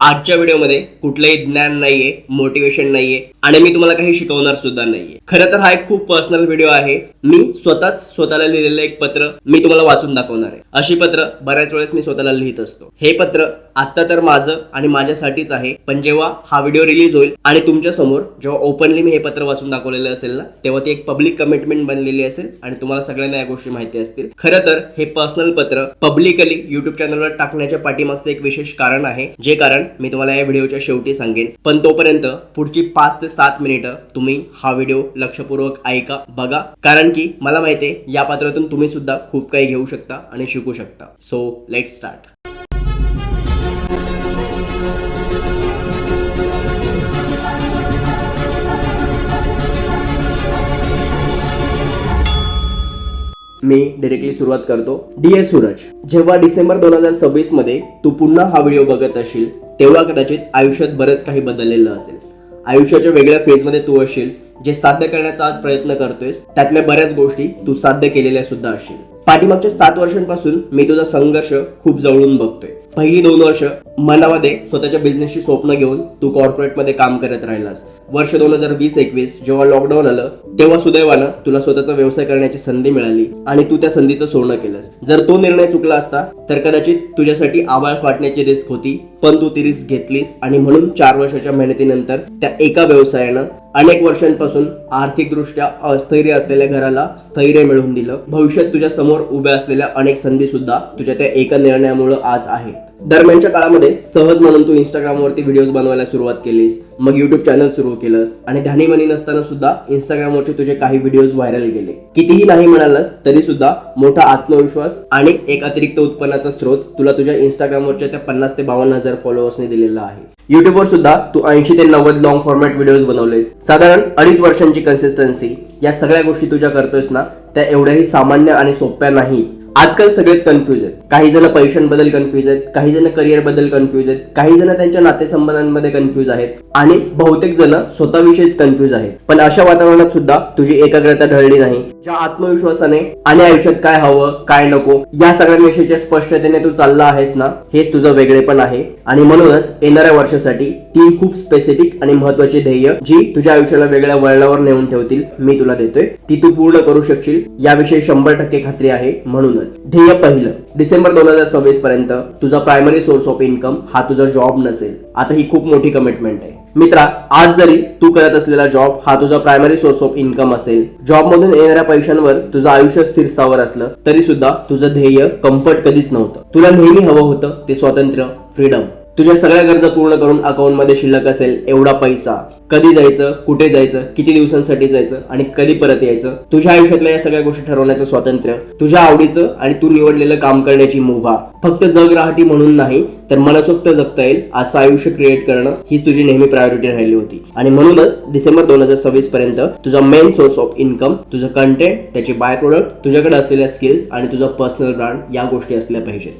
आजच्या व्हिडिओमध्ये कुठलंही ज्ञान नाहीये, मोटिवेशन नाहीये आणि मी तुम्हाला काही शिकवणार सुद्धा नाहीये. खरं तर हा एक खूप पर्सनल व्हिडिओ आहे. मी स्वतःला लिहिलेलं एक पत्र मी तुम्हाला वाचून दाखवणार आहे. अशी पत्र बऱ्याच वेळेस मी स्वतःला लिहित असतो. हे पत्र आता तर माझं आणि माझ्यासाठीच आहे, पण जेव्हा हा व्हिडिओ रिलीज होईल आणि तुमच्या समोर जेव्हा ओपनली मी हे पत्र वाचून दाखवलेलं असेल ना, तेव्हा ती एक पब्लिक कमिटमेंट बनलेली असेल आणि तुम्हाला सगळ्यांना या गोष्टी माहिती असतील. खरं तर हे पर्सनल पत्र पब्लिकली युट्यूब चॅनलवर टाकण्याच्या पाठीमागचं एक विशेष कारण आहे, जे कारण मी तुम्हाला या व्हिडिओच्या शेवटी सांगेन. पण तोपर्यंत पुढची 5 ते 7 मिनिटं तुम्ही हा व्हिडिओ लक्षपूर्वक ऐका, बघा, कारण की मला माहिती आहे या पत्रातून तुम्ही सुद्धा खूप काही घेऊ शकता आणि शिकू शकता. So let's start. Me directly सुरुवात करतो. डिअर सूरज, जेव्हा डिसेंबर 2026 मध्ये तू पुन्हा हा व्हिडिओ बघत असशील तेव्हा कदाचित आयुष्यात बरंच काही बदललेलं असेल. आयुष्याच्या वेगळ्या फेजमध्ये तू असशील. जे साध्य करण्याचा आज प्रयत्न करतोयस त्यातल्या बऱ्याच गोष्टी तू साध्य केलेल्या सुद्धा असशील. पाठीमागच्या 7 वर्षांपासून मी तुझा संघर्ष खूप जवळून बघतोय. पहिली 2 वर्ष मनामध्ये स्वतःच्या बिझनेसची स्वप्न घेऊन तू कॉर्पोरेटमध्ये काम करत राहिलास. वर्ष 2020-21 जेव्हा लॉकडाऊन आलं तेव्हा सुदैवानं तुला स्वतःचा व्यवसाय करण्याची संधी मिळाली आणि तू त्या संधीचं सोनं केलंस. जर तो निर्णय चुकला असता तर कदाचित तुझ्यासाठी आवाज फाटण्याची रिस्क होती, पण तू ती रिस्क घेतलीस आणि म्हणून 4 वर्षाच्या मेहनतीनंतर त्या एका व्यवसायानं अनेक वर्षांपासून आर्थिकदृष्ट्या अस्थिर असलेल्या घराला स्थैर्य मिळवून दिलं. भविष्यात तुझ्या समोर उभ्या असलेल्या अनेक संधी सुद्धा तुझ्या त्या एका निर्णयामुळे आज आहेत. दरम्यानच्या काळामध्ये सहज म्हणून तू इंस्टाग्रामवरती व्हिडिओज बनवायला सुरुवात केलीस, मग युट्यूब चॅनल सुरू केलंस आणि ध्यानीमनी नसताना सुद्धा इंस्टाग्रामवरचे तुझे काही व्हिडिओज व्हायरल गेले. कितीही नाही म्हणालास तरी सुद्धा मोठा आत्मविश्वास आणि एक अतिरिक्त उत्पन्नाचा स्रोत तुला तुझ्या इंस्टाग्रामवरच्या त्या 50 ते 52 हजार फॉलोअर्सने दिलेला आहे. युट्यूबवर सुद्धा तू 80 ते 90 लॉंग फॉर्मॅट व्हिडिओज बनवलेस. साधारण 2.5 वर्षांची कन्सिस्टन्सी. या सगळ्या गोष्टी तुझ्या करतोयस ना, त्या एवढ्याही सामान्य आणि सोप्या नाही. आजकाल सगळेच कन्फ्युज आहेत. काही जण पैशांबद्दल कन्फ्युज आहेत, काही जण करिअर बद्दल कन्फ्युज आहेत, काही जण त्यांच्या नातेसंबंधांमध्ये कन्फ्युज आहेत आणि बहुतेक जण स्वतःविषयीच कन्फ्युज आहेत. पण अशा वातावरणात सुद्धा तुझी एकाग्रता ढळली नाही. ज्या आत्मविश्वासाने आणि आयुष्यात काय हवं काय नको या सगळ्यांविषयीच्या स्पष्टतेने तू चालला आहेस ना, हेच तुझं वेगळेपण आहे. आणि म्हणूनच येणाऱ्या वर्षासाठी 3 खूप स्पेसिफिक आणि महत्वाची ध्येय जी तुझ्या आयुष्याला वेगळ्या वळणावर नेऊन ठेवतील मी तुला देतोय. ती तू पूर्ण करू शकशील याविषयी 100% खात्री आहे. म्हणूनच ध्येय पहिलं, डिसेंबर 2026 पर्यंत तुझा प्रायमरी सोर्स ऑफ इन्कम हा तुझा जॉब नसेल. आता ही खूप मोठी कमिटमेंट आहे मित्रा. आज जरी तू करत असलेला जॉब हा तुझा प्रायमरी सोर्स ऑफ इन्कम असेल, जॉब मधून येणाऱ्या पैशांवर तुझं आयुष्य स्थिर स्थावर असलं तरी सुद्धा तुझं ध्येय कम्फर्ट कधीच नव्हतं. तुला नेहमी हवं होतं ते स्वातंत्र्य, फ्रीडम. तुझ्या सगळ्या गरजा पूर्ण करून अकाउंट मध्ये शिल्लक असेल एवढा पैसा. कधी जायचं, कुठे जायचं, किती दिवसांसाठी जायचं आणि कधी परत यायचं, तुझ्या आयुष्यातल्या या सगळ्या गोष्टी ठरवण्याचं स्वातंत्र्य, तुझ्या आवडीचं आणि तू निवडलेलं काम करण्याची मुभा. फक्त जग राहटी म्हणून नाही तर मनसोक्त जगता येईल असं आयुष्य क्रिएट करणं ही तुझी नेहमी प्रायोरिटी राहिली होती. आणि म्हणूनच डिसेंबर 2026 पर्यंत तुझा मेन सोर्स ऑफ इन्कम, तुझं कंटेंट, त्याचे बाय प्रोडक्ट, तुझ्याकडे असलेल्या स्किल्स आणि तुझा पर्सनल ब्रँड या गोष्टी असल्या पाहिजेत.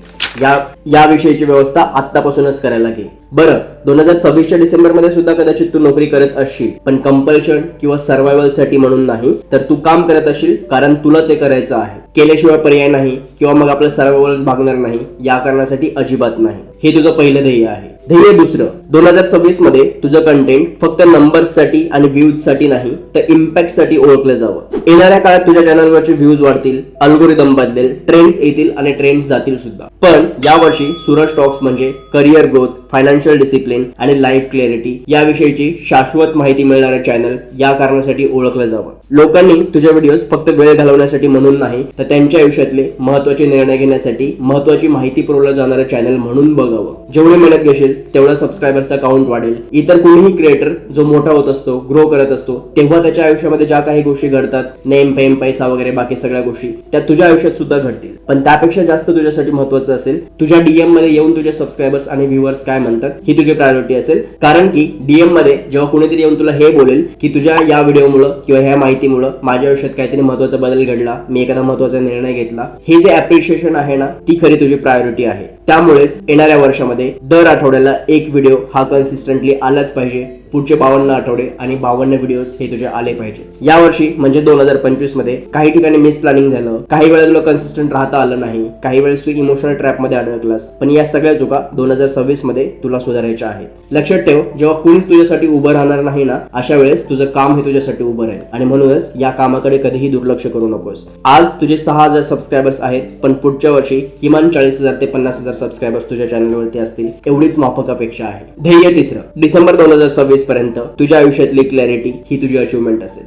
याविषयीची व्यवस्था आत्तापासूनच करायला घे. बरं, 2026च्या डिसेंबर मध्ये सुद्धा कदाचित तू नोकरी करत असशील, पण कंपल्शन किंवा सर्व्हायव्हल साठी म्हणून नाही, तर तू काम करत असशील कारण तुला ते करायचं आहे. केल्याशिवाय पर्याय नाही किंवा मग आपलं सर्व्हायव्हल भागणार नाही या कारणासाठी अजिबात नाही. हे तुझं पहिलं ध्येय आहे. ध्येय दुसरं, 2026 मध्ये तुझं कंटेंट फक्त नंबर्स साठी आणि व्ह्यूज साठी नाही तर इम्पॅक्ट साठी ओळखलं जावं. येणाऱ्या काळात तुझ्या चॅनलवरचे व्ह्यूज वाढतील, अल्गोरिदम बदलेल, ट्रेंड्स येतील आणि ट्रेंड्स जातील सुद्धा. पण यावर्षी सूरज टॉक्स म्हणजे करिअर ग्रोथ, फायनान्शियल डिसिप्लिन आणि लाईफ क्लॅरिटी याविषयीची शाश्वत माहिती मिळणारं चॅनल या कारणासाठी ओळखलं जावं. लोकांनी तुझ्या व्हिडिओज फक्त वेळ घालवण्यासाठी म्हणून नाही तर त्यांच्या आयुष्यातले महत्वाचे निर्णय घेण्यासाठी महत्वाची माहिती पुरवलं जाणारं चॅनल म्हणून बघावं. जेवढी मेहनत घेशील तेवढा सबस्क्रायबरचा काउंट वाढेल. इतर कोणीही क्रिएटर जो मोठा होत असतो, ग्रो करत असतो, तेव्हा त्याच्या आयुष्यामध्ये ज्या काही गोष्टी घडतात, नेम फेम, पैसा वगैरे बाकी सगळ्या गोष्टी, त्या तुझ्या आयुष्यात सुद्धा घडतील. पण त्यापेक्षा जास्त तुझ्यासाठी महत्वाचं असेल तुझ्या डीएम मध्ये येऊन तुझे सबस्क्रायबर्स आणि व्ह्युअर्स काय म्हणतात ही तुझी प्रायोरिटी असेल. कारण की डीएम मध्ये जेव्हा कोणीतरी येऊन तुला हे बोलेल की तुझ्या या व्हिडिओमुळे किंवा ह्या माहितीमुळे माझ्या आयुष्यात काहीतरी महत्वाचा बदल घडला, मी एखादा महत्वाचा निर्णय घेतला, हे जे अप्रिशिएशन आहे ना, ती खरी तुझी प्रायोरिटी आहे. त्यामुळेच येणाऱ्या वर्षामध्ये दर आठवड्याला एक व्हिडिओ हा कन्सिस्टंटली आलाच पाहिजे. पुढचे 52 आठवडे आणि 52 व्हिडिओज हे तुझे आले पाहिजे. यावर्षी म्हणजे 2025 मध्ये काही ठिकाणी मिस प्लॅनिंग झालं, काही वेळेला तुला कन्सिस्टंट राहता आलं नाही, काही वेळेस तू इमोशनल ट्रॅप मध्ये अडकलास. पण या सगळ्या चुका 2026 मध्ये तुला सुधारायच्या आहेत. लक्षात ठेव, जेव्हा कुणीच तुझ्यासाठी उभं राहणार नाही ना, अशा वेळेस तुझं काम हे तुझ्यासाठी उभं राहील. आणि म्हणूनच या कामाकडे कधीही दुर्लक्ष करू नकोस. आज तुझे 6000 सबस्क्रायबर्स आहेत, पण पुढच्या वर्षी किमान 40,000 ते 50,000 सबस्क्रायबर्स तुझ्या चॅनलवरती असतील, एवढीच माफक अपेक्षा आहे. ध्येय तिसरं, डिसेंबर 2026 पर्यंत तुझ्या आयुष्यातली क्लॅरिटी ही तुझी अचिव्हमेंट असेल.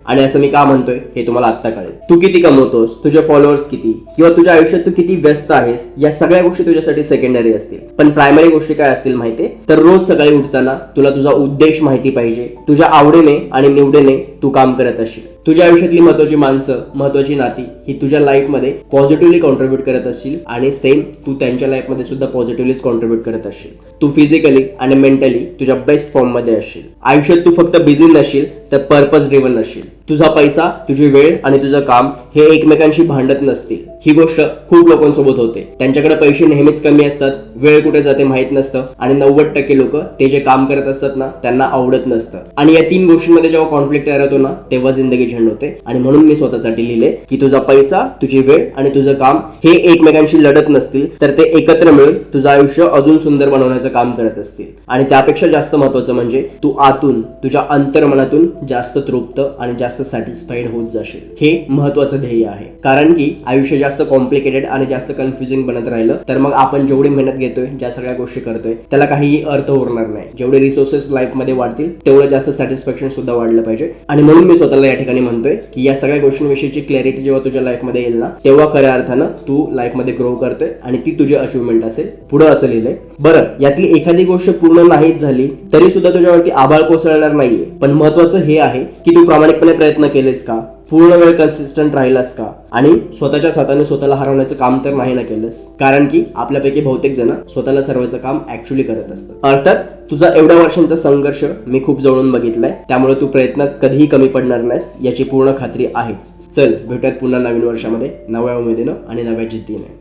आणि असं मी का म्हणतोय हे तुम्हाला आत्ता कळेल. तू किती कमवतोस, तुझे फॉलोअर्स किती, किंवा तुझ्या आयुष्यात तू किती व्यस्त आहेस, या सगळ्या गोष्टी तुझ्यासाठी सेकंडरी असतील. पण प्रायमरी गोष्टी काय असतील माहितीये? तर रोज सकाळी उठताना तुला तुझा उद्देश माहिती पाहिजे. तुझ्या आवडीने आणि निवडीने तू काम करत असशील. तुझ्या आयुष्यातली महत्वाची माणसं, महत्वाची नाती ही तुझ्या लाईफमध्ये पॉझिटिव्हली कॉन्ट्रीब्यूट करत असशील आणि सेम तू त्यांच्या लाईफमध्ये सुद्धा पॉझिटिव्हलीच कॉन्ट्रीब्यूट करत असशील. तू फिजिकली आणि मेंटली तुझ्या बेस्ट फॉर्म मध्ये असशील. आयुष्यात तू फक्त बिझी नसशील तर पर्पज ड्रिव्हन असशील. तुझा पैसा, तुझी वेळ आणि तुझं काम हे एकमेकांशी भांडत नसतील. ही गोष्ट खूप लोकांसोबत होते. त्यांच्याकडे पैसे नेहमीच कमी असतात, वेळ कुठे जाते माहित नसतं आणि 90% लोक ते जे काम करत असतात ना त्यांना आवडत नसतं. आणि या 3 गोष्टींमध्ये जेव्हा कॉन्फ्लिक्ट तयार होतो ना, तेव्हा जिंदगी झंड होते. आणि म्हणून मी स्वतःसाठी लिहिले की तुझा पैसा, तुझी वेळ आणि तुझं काम हे एकमेकांशी लढत नसतील, तर ते एकत्र मिळून तुझं आयुष्य अजून सुंदर बनवण्याचं काम करत असतील. आणि त्यापेक्षा जास्त महत्वाचं म्हणजे तू आतून, तुझ्या अंतर्मनातून जास्त तृप्त आणि जास्त सॅटिस्फाईड होत जाशील. हे महत्वाचं ध्येय आहे. कारण की आयुष्य जास्त कॉम्प्लिकेटेड आणि जास्त कन्फ्युजिंग बनत राहिलं तर मग आपण जेवढी मेहनत घेतोय, ज्या सगळ्या गोष्टी करतोय, त्याला काहीही अर्थ उरणार नाही. जेवढे रिसोर्सेस लाईफ मध्ये वाढतील तेवढं जास्त सॅटिस्फॅक्शन सुद्धा वाढलं पाहिजे. आणि म्हणून मी स्वतःला या ठिकाणी म्हणतोय की या सगळ्या गोष्टींविषयीची क्लॅरिटी जेव्हा तुझ्या लाईफमध्ये येईल ना, तेव्हा खऱ्या अर्थानं तू लाईफमध्ये ग्रो करतोय आणि ती तुझी अचिव्हमेंट असेल. पुढे असं लिहिलंय, बरं यातली एखादी गोष्ट पूर्ण नाहीच झाली तरी सुद्धा तुझ्यावरती आभाळ कोसळणार नाहीये. पण महत्वाचं हे आहे की तू प्रामाणिकपणे प्रयत्न केलेस का, पूर्ण वेळ कन्सिस्टंट राहिलास का, आणि स्वतःच्या हाताने स्वतःला हरवण्याचं काम तर नाही ना केलंस. कारण की आपल्यापैकी बहुतेक जण स्वतःला सर्वांचं काम ऍक्च्युअली करत असतात. अर्थात तुझा एवढ्या वर्षांचा संघर्ष मी खूप जवळून बघितलाय, त्यामुळे तू प्रयत्नात कधीही कमी पडणार नाहीस याची पूर्ण खात्री आहेच. चल भेटूयात पुन्हा नवीन वर्षामध्ये नव्या उमेदीनं आणि नव्या जिद्दीने.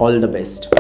All the best.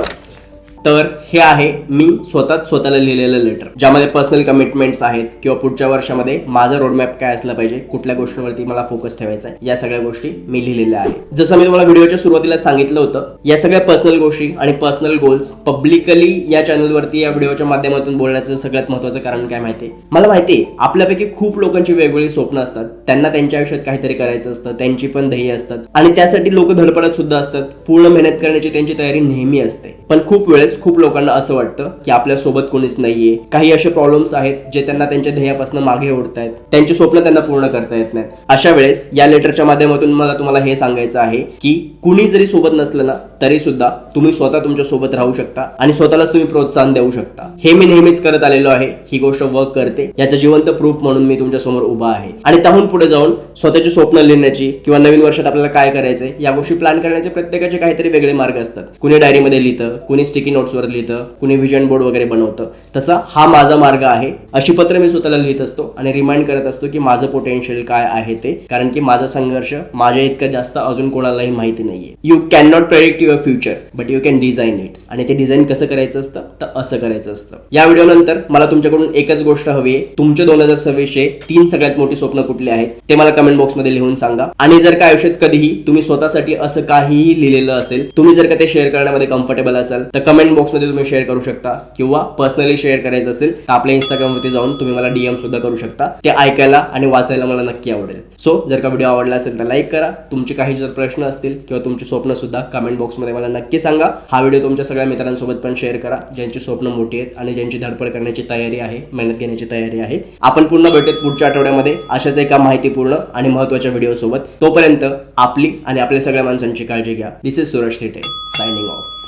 तर हे आहे मी स्वतःला लिहिलेलं लेटर, ज्यामध्ये पर्सनल कमिटमेंट्स आहेत किंवा पुढच्या वर्षामध्ये माझा रोडमॅप काय असला पाहिजे, कुठल्या गोष्टींवरती मला फोकस ठेवायचा आहे, या सगळ्या गोष्टी मी लिहिलेल्या आहेत. जसं मी तुम्हाला व्हिडिओच्या सुरुवातीला सांगितलं होतं, या सगळ्या पर्सनल गोष्टी आणि पर्सनल गोल्स पब्लिकली या चॅनलवरती या व्हिडिओच्या माध्यमातून बोलण्याचं सगळ्यात महत्त्वाचं कारण काय माहितीये? मला माहितीये आपल्यापैकी खूप लोकांची वेगवेगळी स्वप्न असतात, त्यांना त्यांच्या आयुष्यात काहीतरी करायचं असतं, त्यांची पण ध्येय असतात आणि त्यासाठी लोक धडपडत सुद्धा असतात. पूर्ण मेहनत करण्याची त्यांची तयारी नेहमी असते. पण खूप वेळेस खूप लोकांना असं वाटतं की आपल्या सोबत कोणीच नाहीये, काही असे प्रॉब्लेम्स आहेत जे त्यांना त्यांच्या ध्येयापासून मागे ओढतायत, त्यांची स्वप्न त्यांना पूर्ण करता येत नाहीत. अशा वेळेस या लेटरच्या माध्यमातून मला तुम्हाला हे सांगायचं आहे की कुणी जरी सोबत नसलं ना तरी सुद्धा तुम्ही स्वतः तुमच्या सोबत राहू शकता आणि स्वतःलाच तुम्ही प्रोत्साहन देऊ शकता. हे मी नेहमीच करत आलेलो आहे. ही गोष्ट वर्क करते याचं जिवंत प्रूफ म्हणून मी तुमच्या समोर उभा आहे. आणि त्याहून पुढे जाऊन स्वतःची स्वप्न लिहिण्याची किंवा नवीन वर्षात आपल्याला काय करायचंय या गोष्टी प्लॅन करण्याचे प्रत्येकाचे काहीतरी वेगळे मार्ग असतात. कुणी डायरीमध्ये लिहितं, कुणी स्टिकी नोट्सवर लिहितं, कुणी व्हिजन बोर्ड वगैरे बनवतं. तसा हा माझा मार्ग आहे. अशी पत्र मी स्वतःला लिहित असतो आणि रिमाइंड करत असतो की माझं पोटेन्शियल काय आहे ते, कारण की माझा संघर्ष माझ्या इतका जास्त अजून कोणालाही माहिती नाहीये. You can not predict your future but you can design it. आणि ते डिझाईन कसं करायचं असतं तर असं करायचं असतं. या व्हिडिओ नंतर मला तुमच्याकडून एकच गोष्ट हवी आहे, तुमच्या 2026चे 3 सगळ्यात मोठी स्वप्न कुठली आहेत ते मला कमेंट बॉक्समध्ये लिहून सांगा. आणि जर का आयुष्यात कधीही तुम्ही स्वतःसाठी असं काहीही लिहिलेलं असेल, तुम्ही जर का ते शेअर करण्यामध्ये कम्फर्टेबल असाल तर कमेंट बॉक्समध्ये तुम्ही शेअर करू शकता किंवा पर्सनली शेअर करायचं असेल तर आपल्या इंस्टाग्रामवरती जाऊन तुम्ही मला DM सुद्धा करू शकता. ते ऐकायला आणि वाचायला मला नक्की आवडेल. सो जर का व्हिडिओ आवडला असेल तर लाईक करा. तुमचे काही जर प्रश्न असतील किंवा तुमची स्वप्न सुद्धा कमेंट बॉक्समध्ये मला नक्की सांगा. हा व्हिडिओ तुमच्या सगळ्या मित्रांसोबत पण शेअर करा ज्यांची स्वप्न मोठी आहेत आणि ज्यांची धडपड करण्याची तयारी आहे, मेहनत घेण्याची तयारी आहे. आपण पुन्हा भेटूत पुढच्या आठवड्यामध्ये अशाच एका माहितीपूर्ण आणि महत्त्वाच्या व्हिडिओ सोबत. तोपर्यंत आपली आणि आपल्या सगळ्या माणसांची काळजी घ्या. This is Suraj Thite signing of.